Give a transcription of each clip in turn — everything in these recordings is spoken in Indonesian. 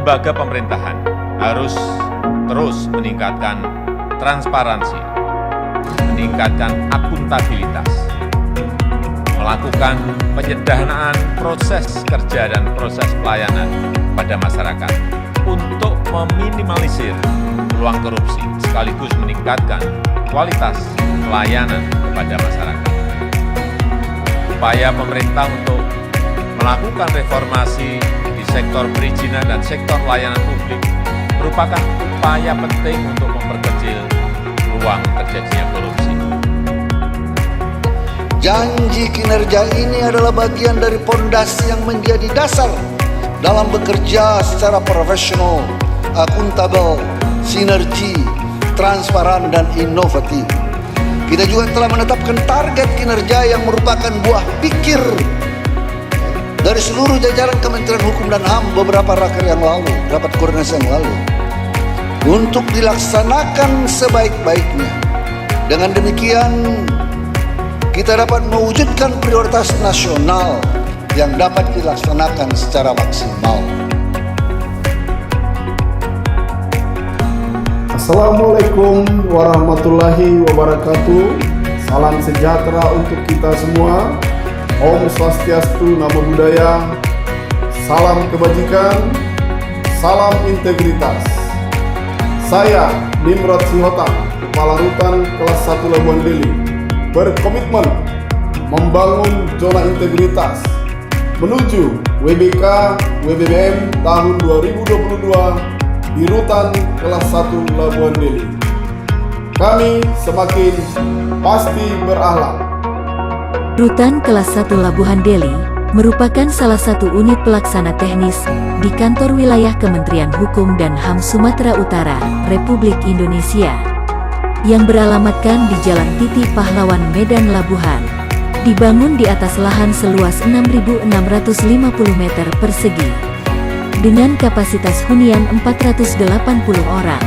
lembaga pemerintahan harus terus meningkatkan transparansi, meningkatkan akuntabilitas, melakukan penyederhanaan proses kerja dan proses pelayanan pada masyarakat untuk meminimalisir peluang korupsi sekaligus meningkatkan kualitas pelayanan kepada masyarakat. Upaya pemerintah untuk melakukan reformasi di sektor perizinan dan sektor layanan publik merupakan upaya penting untuk memperkecil peluang terjadinya korupsi. Janji kinerja ini adalah bagian dari pondasi yang menjadi dasar dalam bekerja secara profesional, akuntabel, sinergi, transparan, dan inovatif. Kita juga telah menetapkan target kinerja yang merupakan buah pikir dari seluruh jajaran Kementerian Hukum dan HAM beberapa rapat koordinasi yang lalu, untuk dilaksanakan sebaik-baiknya. Dengan demikian, kita dapat mewujudkan prioritas nasional yang dapat dilaksanakan secara maksimal. Assalamualaikum warahmatullahi wabarakatuh. Salam sejahtera untuk kita semua. Om Swastiastu, Namo Buddhaya. Salam kebajikan, salam integritas. Saya Nimrod Sihotang, Kepala Rutan Kelas 1 Labuan Deli, berkomitmen membangun zona integritas menuju WBK WBBM tahun 2022 di Rutan Kelas 1 Labuan Deli. Kami semakin pasti berakhlak. Rutan Kelas 1 Labuhan Deli merupakan salah satu unit pelaksana teknis di kantor wilayah Kementerian Hukum dan HAM Sumatera Utara, Republik Indonesia, yang beralamatkan di Jalan Titi Pahlawan, Medan, Labuhan. Dibangun di atas lahan seluas 6.650 meter persegi, dengan kapasitas hunian 480 orang,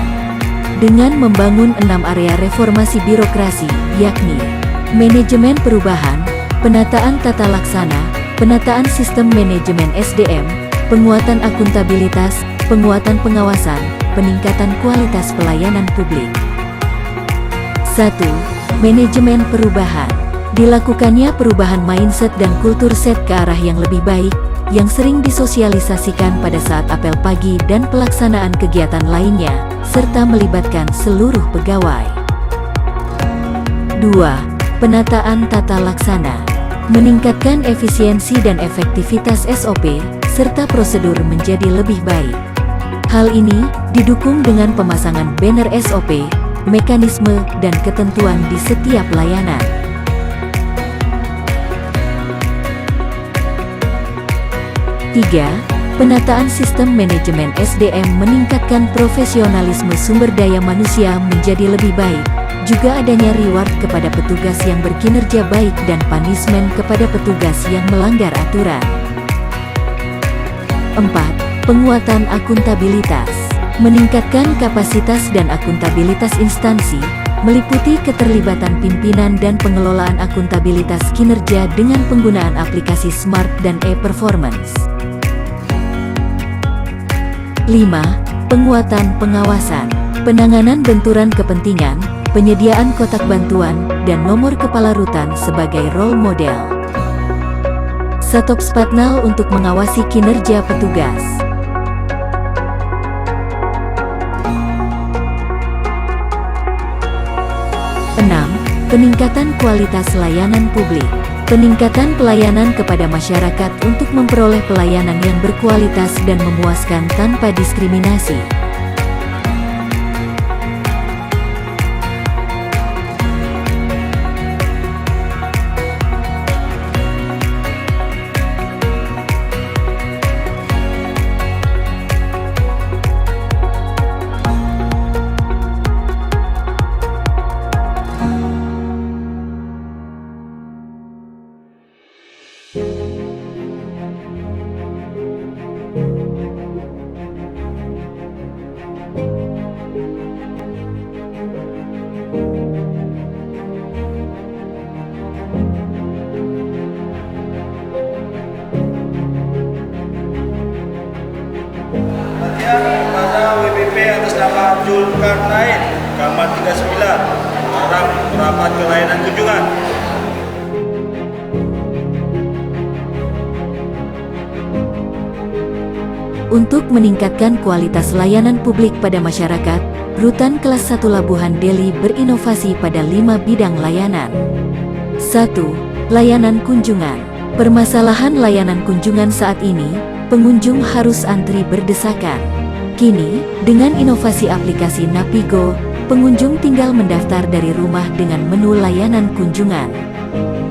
dengan membangun 6 area reformasi birokrasi, yakni manajemen perubahan, penataan tata laksana, penataan sistem manajemen SDM, penguatan akuntabilitas, penguatan pengawasan, peningkatan kualitas pelayanan publik. 1. Manajemen perubahan. Dilakukannya perubahan mindset dan kultur set ke arah yang lebih baik, yang sering disosialisasikan pada saat apel pagi dan pelaksanaan kegiatan lainnya, serta melibatkan seluruh pegawai. 2. Penataan tata laksana. Meningkatkan efisiensi dan efektivitas SOP, serta prosedur menjadi lebih baik. Hal ini didukung dengan pemasangan banner SOP, mekanisme, dan ketentuan di setiap layanan. 3. Penataan sistem manajemen SDM meningkatkan profesionalisme sumber daya manusia menjadi lebih baik. Juga adanya reward kepada petugas yang berkinerja baik dan punishment kepada petugas yang melanggar aturan. 4. Penguatan akuntabilitas. Meningkatkan kapasitas dan akuntabilitas instansi, meliputi keterlibatan pimpinan dan pengelolaan akuntabilitas kinerja dengan penggunaan aplikasi Smart dan e-Performance. 5. Penguatan pengawasan. Penanganan benturan kepentingan, penyediaan kotak bantuan, dan nomor kepala rutan sebagai role model. Satop Spatnal untuk mengawasi kinerja petugas. 6. Peningkatan kualitas layanan publik. Peningkatan pelayanan kepada masyarakat untuk memperoleh pelayanan yang berkualitas dan memuaskan tanpa diskriminasi. 39 tentang merapat ke layanan kunjungan. Untuk meningkatkan kualitas layanan publik pada masyarakat, Rutan Kelas 1 Labuhan Deli berinovasi pada 5 bidang layanan. 1. Layanan kunjungan. Permasalahan layanan kunjungan saat ini, pengunjung harus antri berdesakan. Kini, dengan inovasi aplikasi Napigo, pengunjung tinggal mendaftar dari rumah dengan menu layanan kunjungan.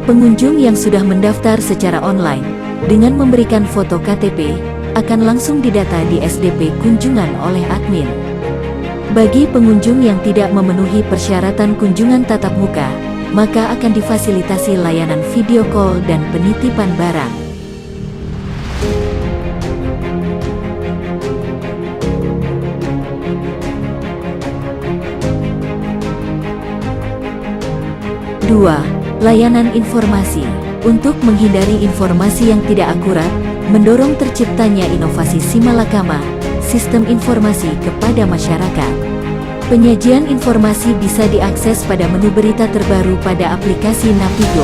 Pengunjung yang sudah mendaftar secara online, dengan memberikan foto KTP, akan langsung didata di SDP kunjungan oleh admin. Bagi pengunjung yang tidak memenuhi persyaratan kunjungan tatap muka, maka akan difasilitasi layanan video call dan penitipan barang. Dua, layanan informasi. Untuk menghindari informasi yang tidak akurat, mendorong terciptanya inovasi Simalakama, sistem informasi kepada masyarakat. Penyajian informasi bisa diakses pada menu berita terbaru pada aplikasi Napigo.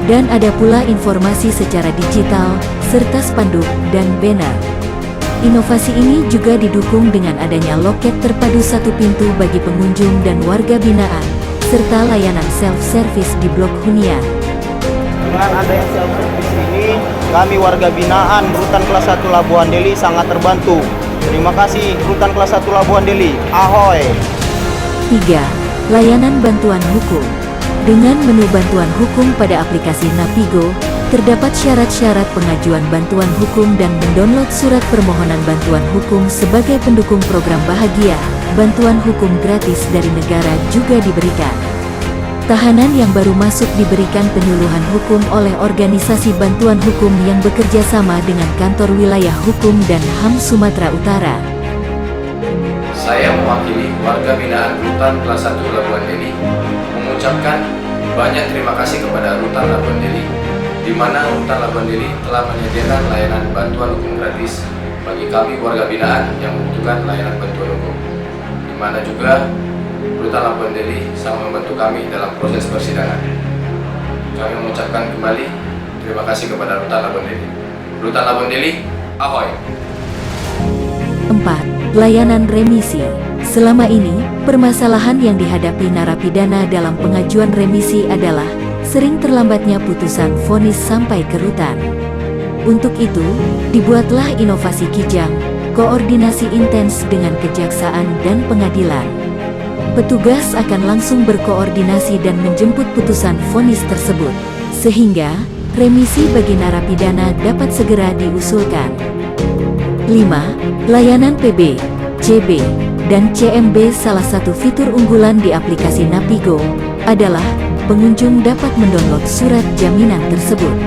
Dan ada pula informasi secara digital, serta spanduk dan banner. Inovasi ini juga didukung dengan adanya loket terpadu satu pintu bagi pengunjung dan warga binaan, serta layanan self-service di Blok Hunian. Dengan adanya self-service ini, kami warga binaan Rutan Kelas 1 Labuhan Deli sangat terbantu. Terima kasih Rutan Kelas 1 Labuhan Deli. Ahoy! 3. Layanan bantuan hukum. Dengan menu bantuan hukum pada aplikasi Napigo, terdapat syarat-syarat pengajuan bantuan hukum dan mendownload surat permohonan bantuan hukum sebagai pendukung program Bahagia. Bantuan hukum gratis dari negara juga diberikan. Tahanan yang baru masuk diberikan penyuluhan hukum oleh organisasi bantuan hukum yang bekerja sama dengan Kantor Wilayah Hukum dan HAM Sumatera Utara. Saya mewakili warga binaan Rutan Kelas 1 Labuhan Deli mengucapkan banyak terima kasih kepada Rutan Labuhan Deli, di mana Rutan Labuhan Deli telah menyediakan layanan bantuan hukum gratis bagi kami warga binaan yang membutuhkan layanan bantuan hukum, di mana juga Rutan Labuhan Deli sangat membantu kami dalam proses persidangan. Kami mengucapkan kembali terima kasih kepada Rutan Labuhan Deli. Rutan Labuhan Deli, ahoy! 4. Layanan remisi. Selama ini, permasalahan yang dihadapi narapidana dalam pengajuan remisi adalah sering terlambatnya putusan vonis sampai ke rutan. Untuk itu, dibuatlah inovasi Kijang, koordinasi intens dengan kejaksaan dan pengadilan. Petugas akan langsung berkoordinasi dan menjemput putusan vonis tersebut, sehingga remisi bagi narapidana dapat segera diusulkan. 5. Layanan PB, CB, dan CMB. Salah satu fitur unggulan di aplikasi Napigo adalah pengunjung dapat mendownload surat jaminan tersebut,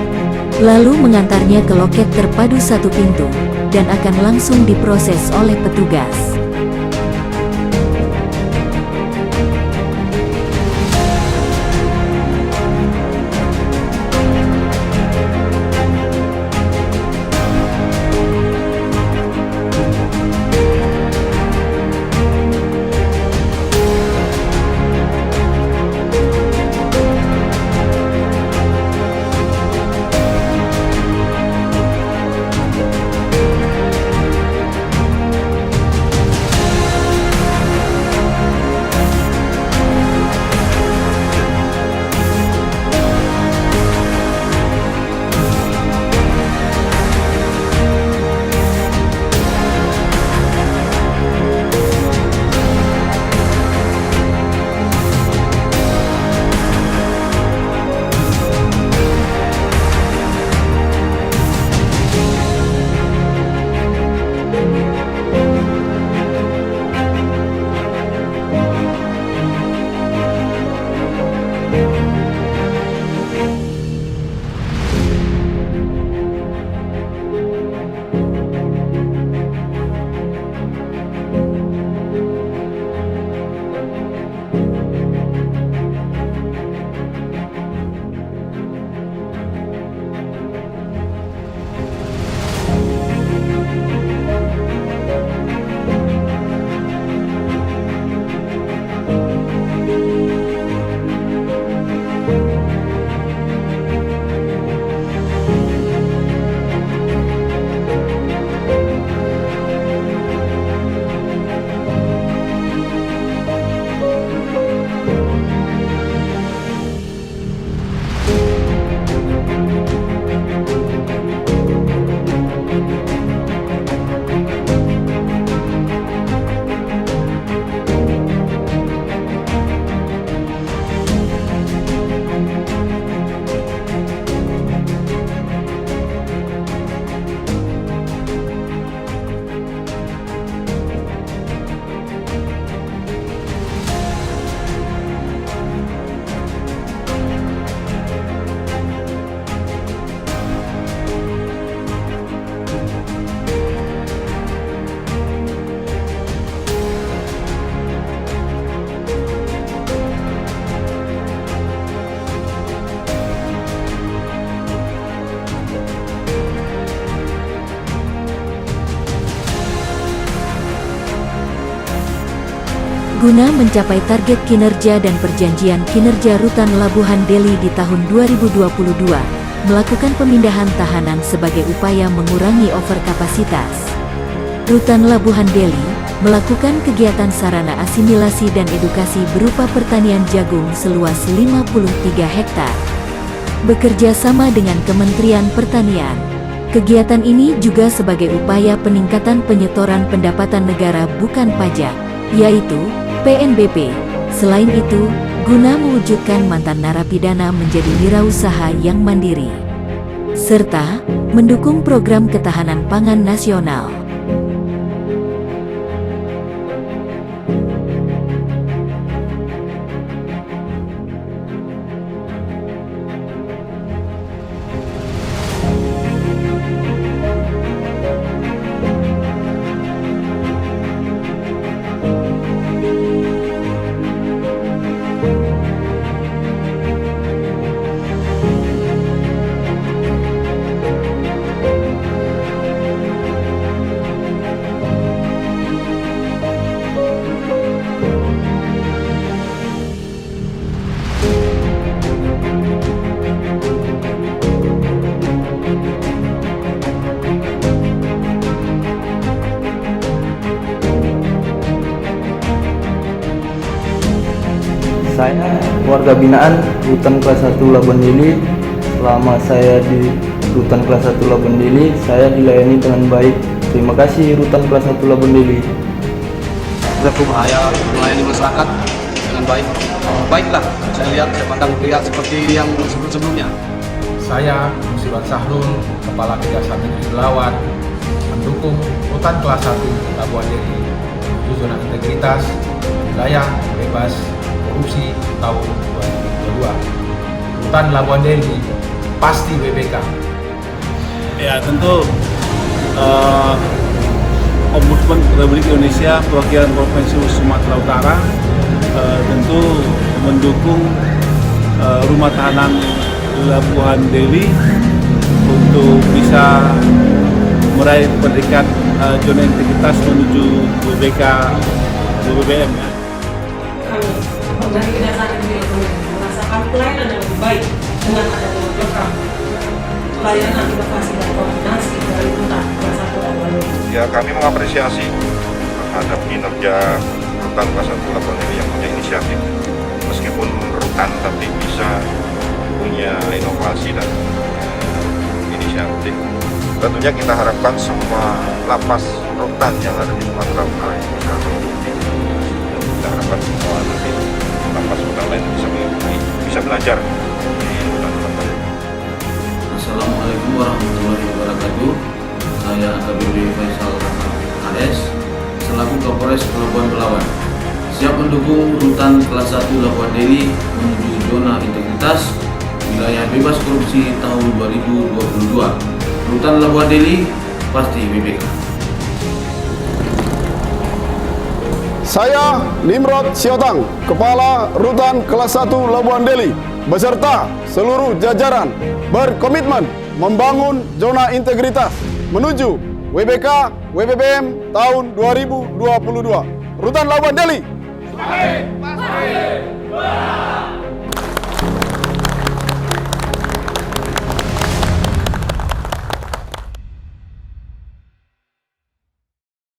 lalu mengantarnya ke loket terpadu satu pintu, dan akan langsung diproses oleh petugas. Guna mencapai target kinerja dan perjanjian kinerja Rutan Labuhan Deli di tahun 2022, melakukan pemindahan tahanan sebagai upaya mengurangi overkapasitas. Rutan Labuhan Deli melakukan kegiatan sarana asimilasi dan edukasi berupa pertanian jagung seluas 53 hektar. Bekerja sama dengan Kementerian Pertanian. Kegiatan ini juga sebagai upaya peningkatan penyetoran pendapatan negara bukan pajak, yaitu PNBP. Selain itu, guna mewujudkan mantan narapidana menjadi wirausaha yang mandiri, serta mendukung program ketahanan pangan nasional. Saya warga binaan Rutan Kelas 1 Labuan Deli. Selama saya di Rutan Kelas 1 Labuan Deli, saya dilayani dengan baik. Terima kasih Rutan Kelas 1 Labuan Deli. Saya melayani masyarakat dengan baik. Baiklah, saya pandang lihat seperti yang sebelum-sebelumnya. Saya Muslimat Sahrul, Kepala Kejaksaan Negeri Pelawat, mendukung Rutan Kelas 1 Labuan Deli menuju zona integritas wilayah bebas korupsi tahun 2022. Rutan Labuan Deli pasti WBK. Ya tentu Ombudsman Republik Indonesia perwakilan Provinsi Sumatera Utara tentu mendukung rumah tahanan Labuhan Deli untuk bisa meraih peringkat zona integritas menuju WBK BBM. Dari Kejaksaan Negeri merasakan pelayanan yang lebih baik dengan adanya program pelayanan inovasi dan koordinasi dari Rutan Kelas 1 Labuan Deli. Ya, kami mengapresiasi terhadap kinerja Rutan Kelas 1 Labuan Deli yang punya inisiatif. Meskipun rutan tapi bisa punya inovasi dan inisiatif. Tentunya kita harapkan semua lapas rutan yang ada di Sumatera Utara bisa mengikuti. Kita harapkan semua nanti lapas rutan lain bisa mengikuti, bisa belajar di rutan-rutan. Assalamualaikum warahmatullahi wabarakatuh. Saya AKBP Faisal AS selaku Kapolres Pelabuhan Belawan siap mendukung Rutan Kelas 1 Labuan Deli menuju zona integritas wilayah bebas korupsi tahun 2022. Rutan Labuan Deli pasti WBK. Saya Nimrod Siotang, Kepala Rutan Kelas 1 Labuan Deli, beserta seluruh jajaran berkomitmen membangun zona integritas menuju WBK WBBM tahun 2022. Rutan Labuan Deli.